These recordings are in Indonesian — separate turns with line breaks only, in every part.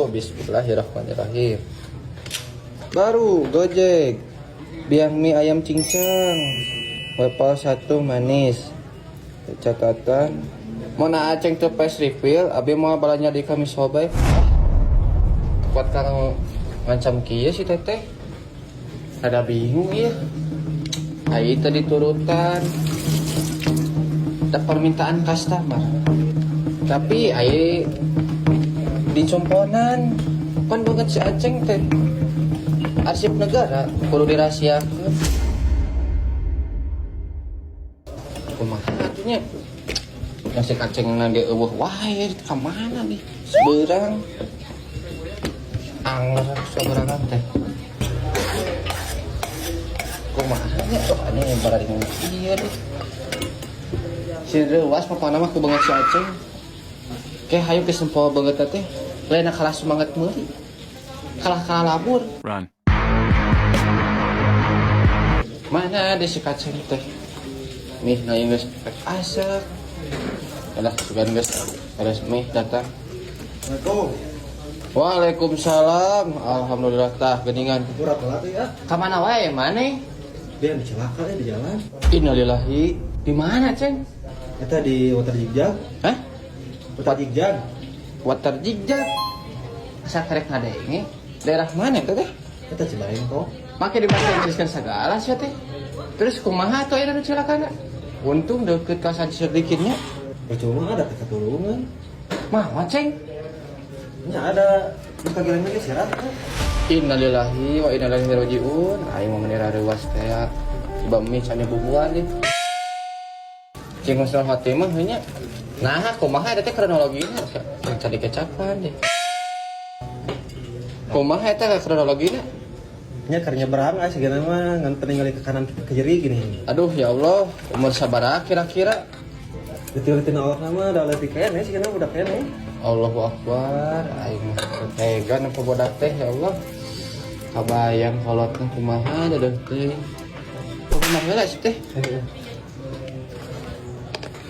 Bismillahirrahmanirrahim. Baru Gojek. Biang mie ayam cincang. Wepal 1 manis. Catatan. Mau na aceng teu pas refill, abi mau balanya di kami sobek. Kuat kang ngancam kieu si teteh. Ada bingung ya. Ai tadi turutan. Ada permintaan customer. Tapi ai dicomponan. Kan banget si aceng teh. Arsip negara perlu dirahasiakan. Kumaha atunya? Nasi kaceng nanti eueuh wae ka mana nih? Seberang. Angler seberangan teh. Kumaha nya? Oh, ane bararing ieu deh. Si reuwas pokona mah ku banget si aceng. Ke hayu geus sempoa banget teh. Lain kalah semangat meuli. Kalah labur.
Run.
Mana ada si kaceng teh? Nih, naik guys, asap. Alah, sugan guys, ada mie datang.
Assalamualaikum.
Waalaikumsalam. Alhamdulillah tah geningan.
Kurang telat ya.
Ka mana wae? Mane?
Dia dicelaka ya di jalan.
Innalillahi. Di mana, Ceng?
Eta di Water Jigjag.
Hah?
Water Jigjag.
Water Jigjag. Asa karek ngadenge? Daerah mana teh teh?
Eta Cibarengkok.
Make di bahasa Inggriskan segala sih teh. Terus kumaha atuh aya celakana? Untung deket ka sedikitnya.
Percuma ada ketulungan.
Mah, Ceng.
Nya ada luka gilanya ge sirat.
Innalillahi wa inna ilaihi rajiun. Aing mau menira reuwas teh. Coba mie cenah bubuhan deh. Cing masalah hati mah nya. Nah, kumaha eta teh kronologina? Cari kecapan deh. Kumaha eta kronologina?
Nya karnya berang sigana mah ngan ningali ke kanan ke kiri gini.
Aduh ya Allah, umur sabaraha kira-kira?
Detil-detil awak nama da leutik kene sigana budak kene.
Allahu Akbar, aing mah tega nu bodak teh ya Allah. Kabayang kolotna kumaha dadah teh. Kumaha heula sih teh?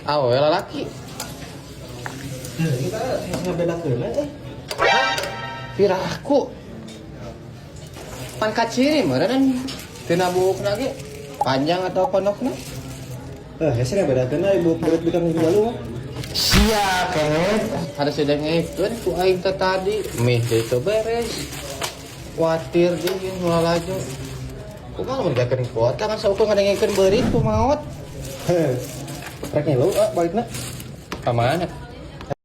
Awe lalaki.
Kita bedakeun eh.
Piraku. Pan kaciri meureun tina buukna ge panjang atau pondokna?
Hese bedakeun ibu berat bidang jalu mah.
Siap, ada sedang ngikeun ku aing teh tadi. Mih deui teu beres. Kuatir deui nulalaju. Kumaha mun gakeun kuota kan saukur ngadengkeun beurit ku maot.
Rek ngilu balikna.
Ka mana?